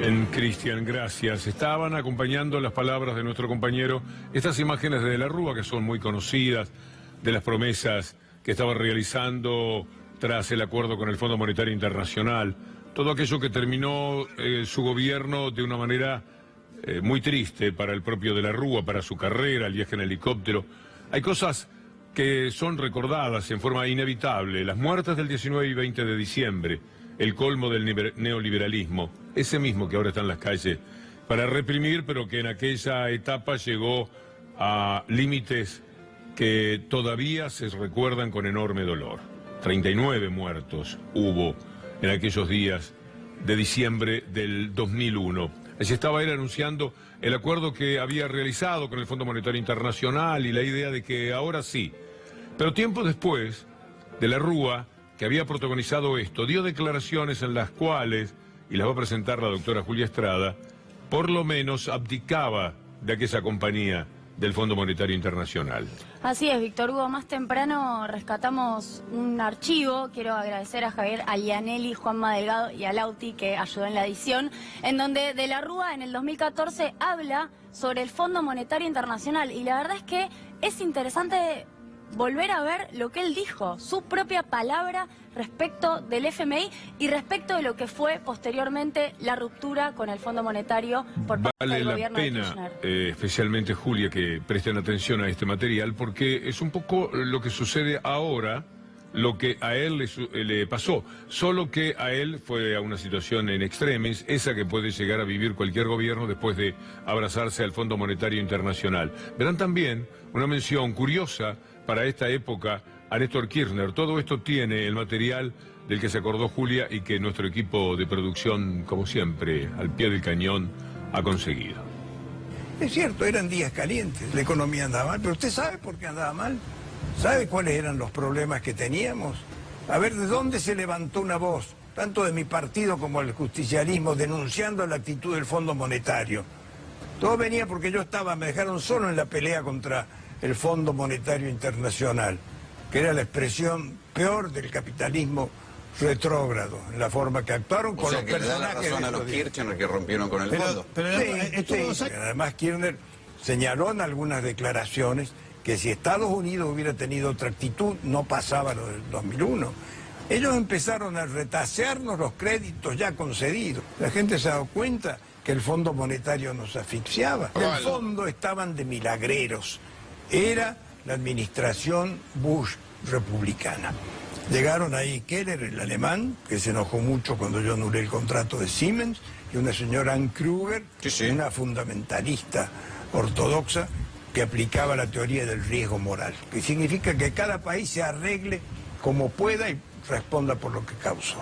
Bien, Cristian, gracias. Estaban acompañando las palabras de nuestro compañero estas imágenes de la Rúa, que son muy conocidas, de las promesas que estaba realizando tras el acuerdo con el Fondo Monetario Internacional. Todo aquello que terminó su gobierno de una manera muy triste para el propio de la Rúa, para su carrera, el viaje en helicóptero. Hay cosas que son recordadas en forma inevitable. Las muertes del 19 y 20 de diciembre, el colmo del neoliberalismo, ese mismo que ahora está en las calles para reprimir, pero que en aquella etapa llegó a límites que todavía se recuerdan con enorme dolor. 39 muertos hubo en aquellos días de diciembre del 2001. Allí estaba él anunciando el acuerdo que había realizado con el Fondo Monetario Internacional y la idea de que ahora sí. Pero tiempo después, de la Rúa, que había protagonizado esto, dio declaraciones en las cuales, y las va a presentar la doctora Julia Estrada, por lo menos abdicaba de aquella compañía del Fondo Monetario Internacional. Así es, Víctor Hugo. Más temprano rescatamos un archivo. Quiero agradecer a Javier Alianelli, Juanma Delgado y a Lauti, que ayudó en la edición, en donde de la Rúa en el 2014 habla sobre el Fondo Monetario Internacional. Y la verdad es que es interesante volver a ver lo que él dijo, su propia palabra respecto del FMI y respecto de lo que fue posteriormente la ruptura con el Fondo Monetario por parte del gobierno de Kirchner. Vale la pena, especialmente Julia, que presten atención a este material, porque es un poco lo que sucede ahora, lo que a él le pasó, solo que a él fue a una situación en extremis, esa que puede llegar a vivir cualquier gobierno después de abrazarse al Fondo Monetario Internacional. Verán también una mención curiosa para esta época a Néstor Kirchner. Todo esto tiene el material del que se acordó Julia y que nuestro equipo de producción, como siempre, al pie del cañón, ha conseguido. Es cierto, eran días calientes, la economía andaba mal, pero ¿usted sabe por qué andaba mal? ¿Sabe cuáles eran los problemas que teníamos? A ver, ¿de dónde se levantó una voz, tanto de mi partido como del justicialismo, denunciando la actitud del Fondo Monetario? Todo venía porque me dejaron solo en la pelea contra el Fondo Monetario Internacional, que era la expresión peor del capitalismo retrógrado, en la forma que actuaron con los personajes. Le da la razón a los Kirchner que rompieron con el fondo. Sí, además Kirchner señaló en algunas declaraciones que si Estados Unidos hubiera tenido otra actitud, no pasaba lo del 2001. Ellos empezaron a retasearnos los créditos ya concedidos. La gente se ha dado cuenta que el Fondo Monetario nos asfixiaba. El fondo estaban de milagreros. Era la administración Bush republicana. Llegaron ahí Keller, el alemán, que se enojó mucho cuando yo anulé el contrato de Siemens, y una señora Ann Kruger, una fundamentalista ortodoxa, que aplicaba la teoría del riesgo moral, que significa que cada país se arregle como pueda y responda por lo que causó.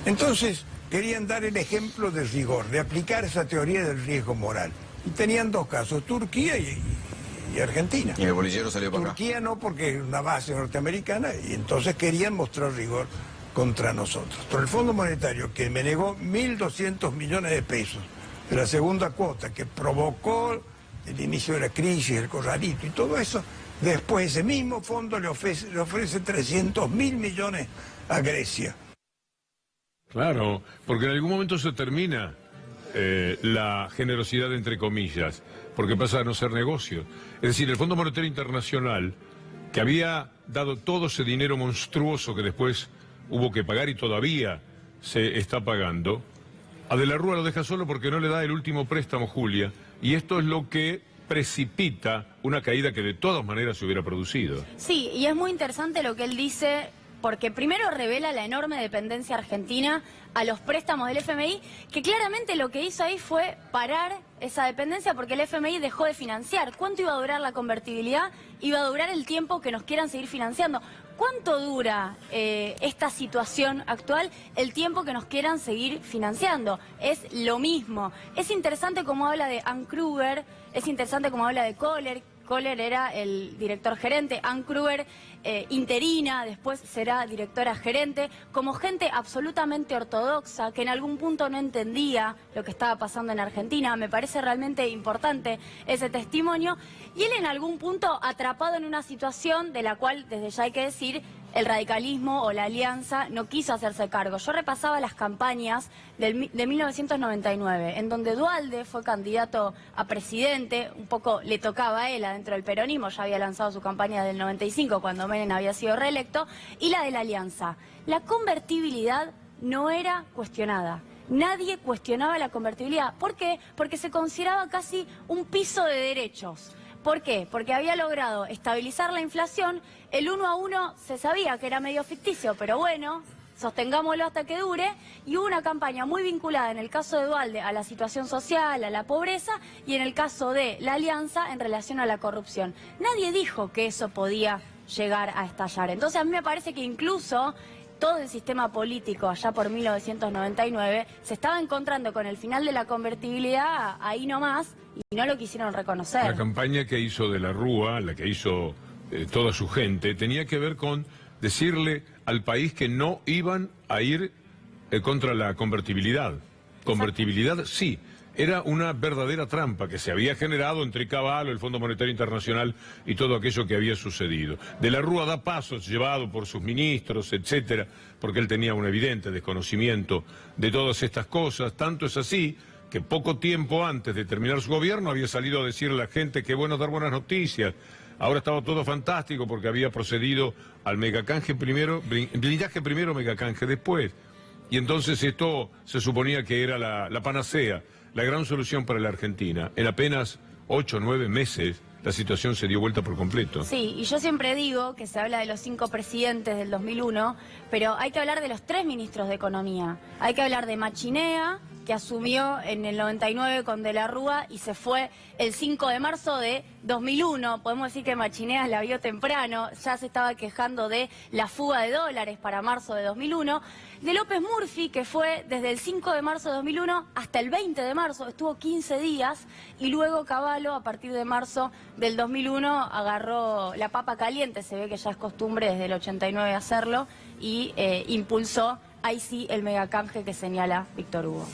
Entonces, querían dar el ejemplo de rigor, de aplicar esa teoría del riesgo moral. Y tenían dos casos, Turquía y Argentina. Y el bolillero salió para acá. Turquía no, porque es una base norteamericana, y entonces querían mostrar rigor contra nosotros. Pero el Fondo Monetario, que me negó 1.200 millones de pesos de la segunda cuota, que provocó el inicio de la crisis, el corralito y todo eso, después ese mismo fondo le ofrece 300.000 millones a Grecia. Claro, porque en algún momento se termina la generosidad entre comillas, porque pasa a no ser negocio. Es decir, el Fondo Monetario Internacional, que había dado todo ese dinero monstruoso que después hubo que pagar y todavía se está pagando, a De la Rúa lo deja solo porque no le da el último préstamo, Julia, y esto es lo que precipita una caída que de todas maneras se hubiera producido. Sí, y es muy interesante lo que él dice, porque primero revela la enorme dependencia argentina a los préstamos del FMI, que claramente lo que hizo ahí fue parar esa dependencia porque el FMI dejó de financiar. ¿Cuánto iba a durar la convertibilidad? Iba a durar el tiempo que nos quieran seguir financiando. ¿Cuánto dura esta situación actual? El tiempo que nos quieran seguir financiando. Es lo mismo. Es interesante cómo habla de Ann Kruger, es interesante cómo habla de Kohler. Kohler era el director gerente, Ann Kruger interina, después será directora gerente, como gente absolutamente ortodoxa que en algún punto no entendía lo que estaba pasando en Argentina. Me parece realmente importante ese testimonio. Y él en algún punto atrapado en una situación de la cual desde ya hay que decir el radicalismo o la alianza no quiso hacerse cargo. Yo repasaba las campañas de 1999, en donde Duhalde fue candidato a presidente, un poco le tocaba a él adentro del peronismo, ya había lanzado su campaña del 95 cuando Menem había sido reelecto, y la de la alianza. La convertibilidad no era cuestionada. Nadie cuestionaba la convertibilidad. ¿Por qué? Porque se consideraba casi un piso de derechos. ¿Por qué? Porque había logrado estabilizar la inflación, el 1 a 1 se sabía que era medio ficticio, pero bueno, sostengámoslo hasta que dure, y hubo una campaña muy vinculada en el caso de Duhalde a la situación social, a la pobreza, y en el caso de la alianza en relación a la corrupción. Nadie dijo que eso podía llegar a estallar. Entonces a mí me parece que incluso todo el sistema político allá por 1999 se estaba encontrando con el final de la convertibilidad ahí nomás y no lo quisieron reconocer. La campaña que hizo de la Rúa, la que hizo toda su gente, tenía que ver con decirle al país que no iban a ir contra la convertibilidad. Convertibilidad, sí. Era una verdadera trampa que se había generado entre Cavallo, el Fondo Monetario Internacional y todo aquello que había sucedido. De la Rúa da pasos, llevado por sus ministros, etcétera, porque él tenía un evidente desconocimiento de todas estas cosas. Tanto es así que poco tiempo antes de terminar su gobierno había salido a decirle a la gente que bueno dar buenas noticias. Ahora estaba todo fantástico porque había procedido al megacanje primero, blindaje primero, megacanje después. Y entonces esto se suponía que era la panacea, la gran solución para la Argentina. En apenas 8 o 9 meses la situación se dio vuelta por completo. Sí, y yo siempre digo que se habla de los 5 presidentes del 2001, pero hay que hablar de los 3 ministros de Economía. Hay que hablar de Machinea, que asumió en el 99 con De la Rúa y se fue el 5 de marzo de 2001. Podemos decir que Machinea la vio temprano, ya se estaba quejando de la fuga de dólares para marzo de 2001. De López Murphy, que fue desde el 5 de marzo de 2001 hasta el 20 de marzo, estuvo 15 días, y luego Cavallo, a partir de marzo del 2001, agarró la papa caliente, se ve que ya es costumbre desde el 89 hacerlo, y impulsó, ahí sí, el megacanje que señala Víctor Hugo.